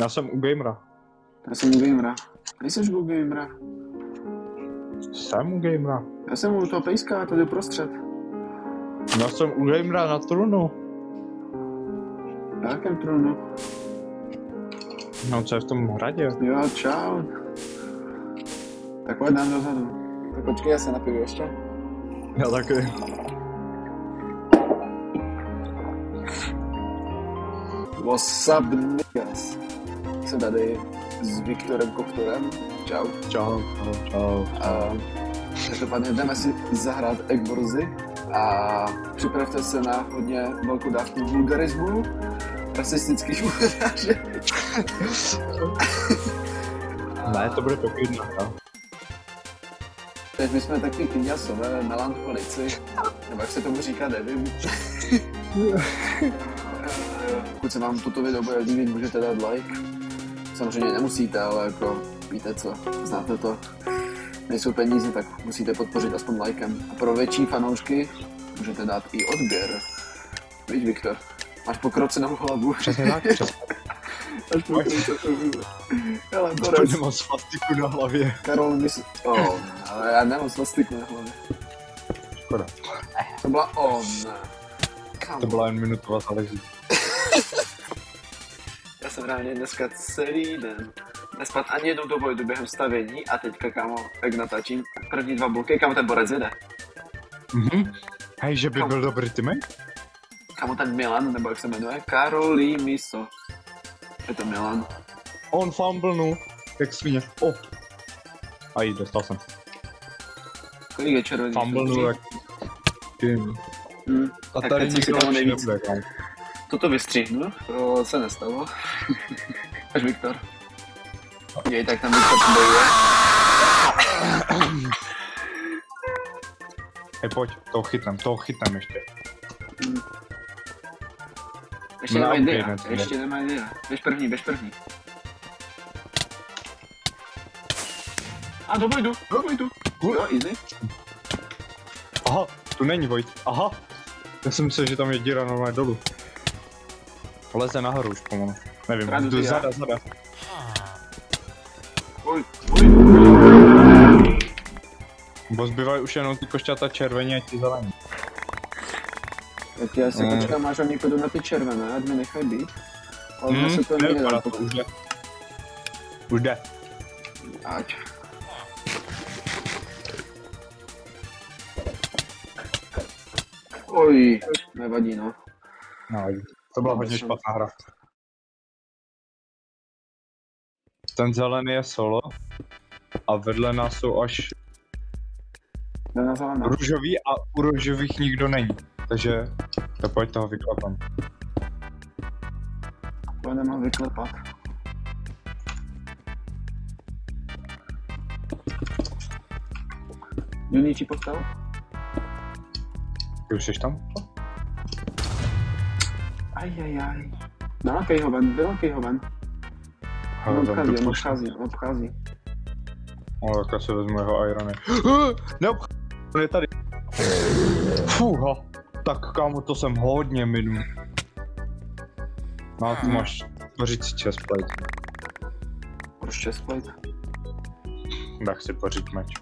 Já jsem u gamera. Já jsem u gamera. Nejseš u gamera. Jsem u gamera. Já jsem u toho pejska, tady uprostřed. Já jsem u gamera na trůnu. Na jakém trůnu? No, co je v tom hradě? Jo, čau. Tak pojď nám dozadu. Tak počkej, já se napiju ještě. Já taky. What's up, niggas? Jsem tady s Viktorem Koktorem. Čau. Čau, čau. Každopádně jdeme si zahrát Eggwarsy a připravte se na hodně velkou dávku vulgarismu, rasistických urážek. Ne, to bude pěkný, no. Teď my jsme taky kyňasové, melancholici, nebo jak se tomu říká, nevím. Pokud se vám toto video bude líbit, můžete dát like. Samozřejmě nemusíte, ale jako víte co, znáte to. Nejsou peníze, tak musíte podpořit aspoň lajkem. A pro větší fanoušky můžete dát i odběr. Víš, Viktor, máš pokrocenou hlavu. Přesně tak, přesně. Máš pokrocenou hlavu. Hele, To nemám svastiku na hlavě. Karol, ale já nemám svastiku na hlavě. Škoda. To byla on. To byla jen minutová záležitost. Já jsem reálně dneska celý den nespat ani jednou dobu jdu během stavění a teďka, kámo, jak natáčím první 2 bloky, kámo, ten borec jede. Hej, že by byl dobrý teammate? Kámo, ten Milan, nebo jak se jmenuje, Karolí Miso. Je to Milan. On fumblnul, jak svině. A jí, dostal jsem. Kolik je červený? Fumblnul jak... A tak tady teď si nikdo tam lepší nejvíc. nebude, kámo. Toto vystřihnu, to se nestalo. Až Viktor. Jej, tak tam Viktor bojuje. Hej, pojď, toho chytnem ještě. Ještě No, nemá okay, idea, ne, ještě nemá idea. Běž první. A do bojdu. Jo, easy. Aha, tu není Vojt, aha. Já jsem myslel, že tam je díra normálně dolů. Leze nahoru už pomalu. Nevím, Rádu jdu ty zada. Boj. Bo zbývají už jenom ty košťata červení a ti zelení. Tak já si počkám, až oni půjdu na ty červené, ať mi nechaj být. Ale se to nedá, pokud. Už jde. Ať. Oj, nevadí no. No, to byla hodně špatná hra. Ten zelený je solo a vedle nás jsou až růžový a u růžových nikdo není. Takže to pojď toho vyklepám. Pojďme ho vyklepat. Juniči postav? Ty už jsi tam? Ajajaj. Vylakej ho ven. On obchází. O, tak já si vezmu jeho irony. On je tady. Fuha. Tak kámo, to jsem hodně minul. No, ty máš pořiď si chestplate. Proč chestplate? Tak si pořiď meč.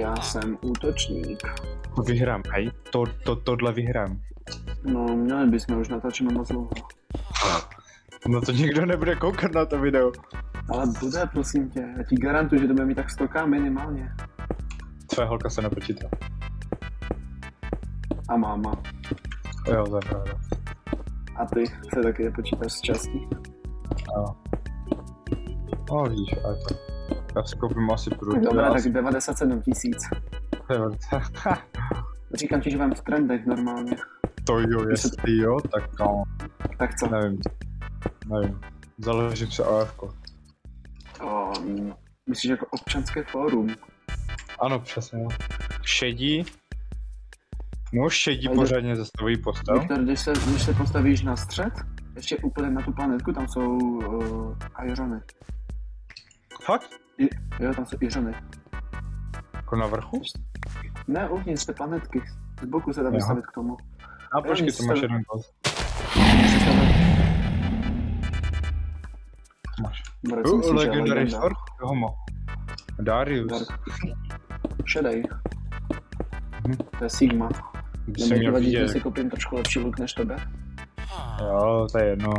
Já jsem útočník. Vyhrám, hej? Tohle vyhrám. No, měli bychom, už natáčíme moc dlouho. No to nikdo nebude koukat na to video. Ale bude, prosím tě. Já ti garantuju, že to bude mít tak 100k minimálně. Tvoje holka se nepočítá. A máma. Jo, to je pravda. A ty se taky nepočítáš z částí. Jo. No vidíš, ale to... Já si koupím asi průd. Dobrá, tak 97 000. Jo, Říkám ti, že mám v trendech normálně. to jo, jestli jo, tak no. Tak co? Nevím. Založím se AFko. Myslíš jako občanské fórum? Ano, přesně. Šedí. No, šedí pořádně zastavují postav. Viktor, když se postavíš na střed, ještě úplně na tu planetku, tam jsou Irony. Fakt? Jo, tam jsou Irony. Jako na vrchu? Ne, uvnitř té planetky. Z boku se dá vystavit k tomu. A počkej, to máš jeden pas. Legendary Sword? Koho má? Darius. Šedej. To je Sigma. Jsem měl Nevadí, že vidět. si koupím trošku lepší look než tebe. Jo, to je jedno.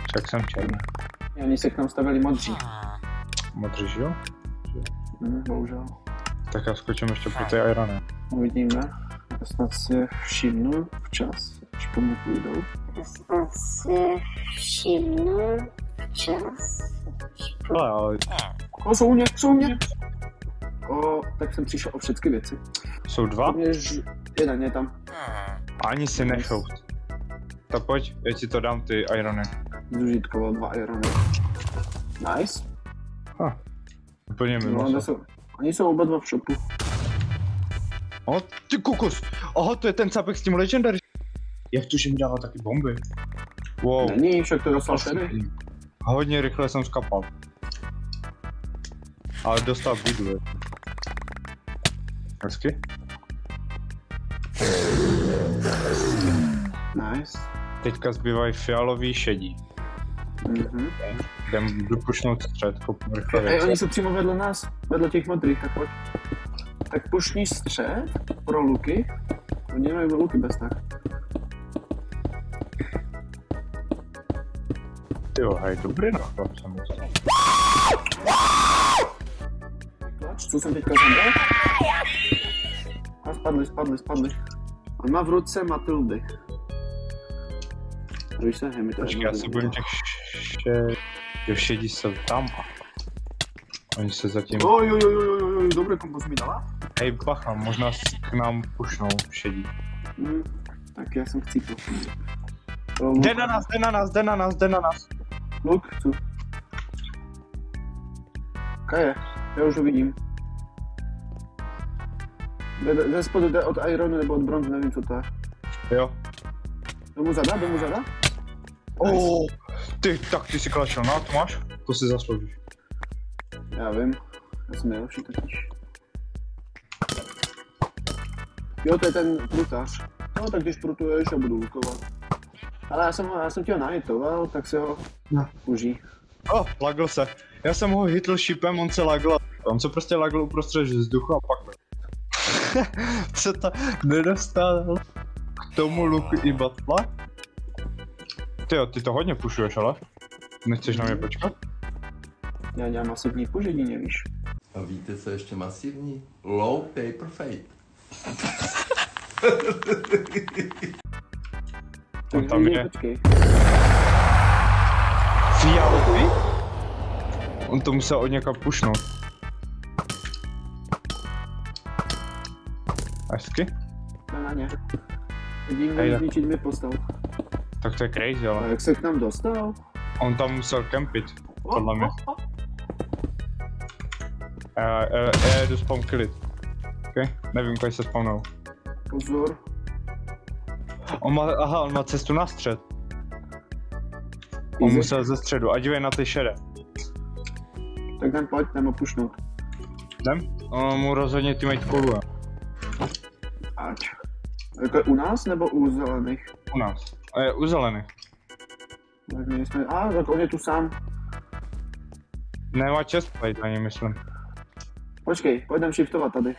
Však jsem černý. Oni se k nám stavili modří. Modří, jo? Bohužel. Tak já skočím ještě pro ty Irony. Uvidíme. Já snad si je všimnu včas, až po mě půjdou. Snad si všimnu včas. Ale O, jsou u mě! O, tak jsem přišel o všechny věci. jsou dva? Jeden je tam. Ani si nešou. Tak pojď, já ti to dám, ty Irony. Zužitkoval 2 irony. Nice. Úplně mimo. No, oni jsou oba dva v shopu. O, ty kukus! Aha, to je ten capek s tím Legendary. Jak to, že mi dává taky bomby? Wow. Není, však to dostal šedý. Hodně rychle jsem skapal. Ale dostal bydlu. Hezky. Nice. Teďka zbývají fialový šedí. Jdem dopušnout střed, koupím rychle Ej, věci. oni jsou přímo vedle nás, vedle těch modrých, tak pojď. Tak pušni střed pro luky. Oni mají luky bez tak. Tyjo, hej, dobrý náklad jsem dostal. Tlač, co jsem teďka zabral? A spadli. On má v ruce Matildy. Víš se, hej, mi to Počkej, já se bojím těch šedí jsou tam a oni se zatím... Oj, dobré kompost mi dala? Hej, bacha, možná k nám pušnou šedí. Tak já jsem chcípl. Jde na nás. Luk, co? Kaje, já už ho vidím. Ze spodu jde od Ironu nebo od Bronze, nevím co to je. Jo. Jdu mu zada? Oh, ty si klačil, no, to máš? To si zasloužíš. Já vím, já jsem nejlepší totiž. Jo, to je ten prutář. No tak když prutuješ, já budu lukovat. Ale já jsem tě ho nahitoval, tak si ho užij. Lagl se. Já jsem ho hitl šipem, on se lagl. On se prostě lagl uprostřed vzduchu a pak... se to nedostal k tomu luku i batla? Tyjo, ty to hodně pušuješ, ale? Nechceš na mě počkat? Já dělám masivní pužení, nevíš? A víte, co je ještě masivní? Low paper fate. On tam je. Počkej. Fialový? On to musel od někam pušnout. Hezky? Na ně. Vidím, Hej, zničit mi postav. Tak to je crazy, A ale jak se k nám dostal? on tam musel kempit, podle mě. Já jdu spawn killit. Okay? Nevím, kde se spawnou. Pozor. On má cestu na střed. On musel ze středu, a dívej na ty šedé. Tak tam pojď, tam opušnout. Jdem? On mu rozhodně teammate koluje. Ať. Jako u nás nebo u zelených? U nás. U zelených. Tak my jsme... tak on je tu sám. Nemá chestplate ani, myslím. Počkej, pojďme shiftovat tady.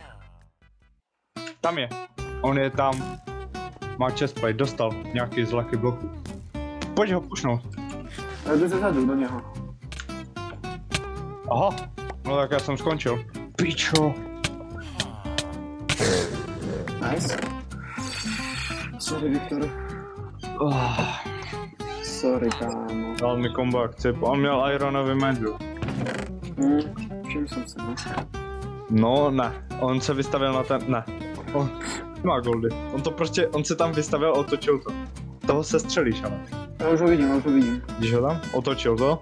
Tam je. On je tam. Má chestplate, dostal nějaký z lucky bloku. Pojď ho pušnout. Já jdu zezadu do něho. Aha. No tak já jsem skončil. Pičo. Nice. Sorry, Viktor. Sorry, kámo. Dal mi combo akci. On měl ironový medlu. Všim jsem se, no. No ne. On se vystavil na ten... Ne. On má goldy. On se tam vystavil, otočil to. Toho se střelíš, ale. Já už ho vidím. Když ho tam? Otočil to.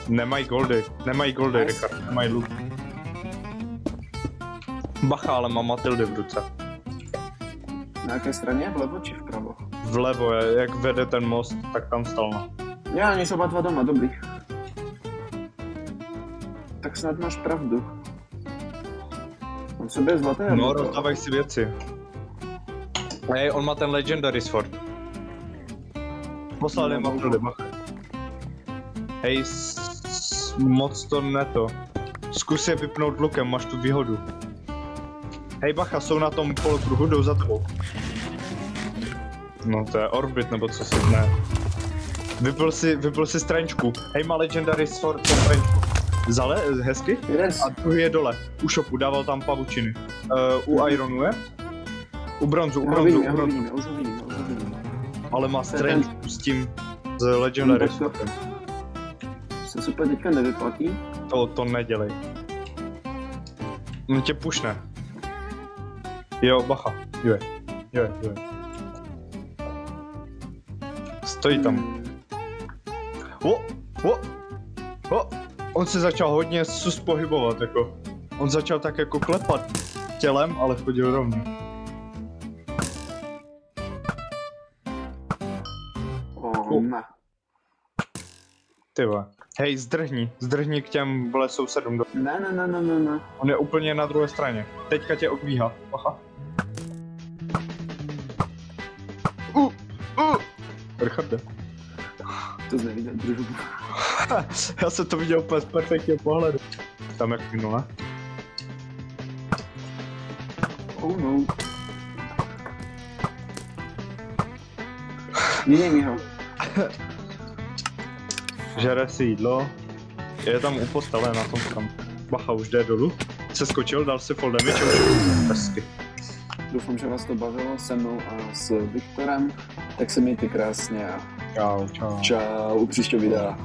Nemají goldy, Richard, nemají loot. Bacha, ale má Matildy v ruce. Na jaké straně? Vlevo či vpravo? Vlevo je, jak vede ten most, tak tam stal. Já, oni jsou oba dva doma, dobrý. Tak snad máš pravdu. On sobě zlaté. No, rozdávaj si věci. Hej, on má ten Legendary Sword. Poslal je Matildy, bacha. Hej, moc to neto. Zkus je vypnout lukem, máš tu výhodu. Hej bacha, jsou na tom polokruhu, jdou za tebou. No to je Orbit, nebo co si ne. Vypl si strančku. Hej, má Legendary Sword po strančku. Hezky? Yes. A druhý je dole. U shopu, dával tam pavučiny. U Ironu je? U bronzu. Já ho vidím. Ale má strančku s tím z Legendary Swordem. Se super teďka nevyplatí. To nedělej. On tě pušne. Jo, bacha. Jo. Stojí tam. On se začal hodně sus pohybovat, jako. On začal tak jako klepat tělem, ale chodil rovně. Ne. Ty vole. Hej, zdrhni k těm vole sousedům. Ne. On je úplně na druhé straně. Teďka tě okvíhá. Bacha. Richarde. To jsi neviděl družbu. Já jsem to viděl úplně z perfektního pohledu. Tam jak minule. Oh no. Měj mi ho. Žere si jídlo. Je tam u postele na tom tam. Bacha už jde dolů. Seskočil, dal si full damage a už hezky. Doufám, že vás to bavilo se mnou a s Viktorem. Tak se mějte krásně a Čau. čau u příštího videa.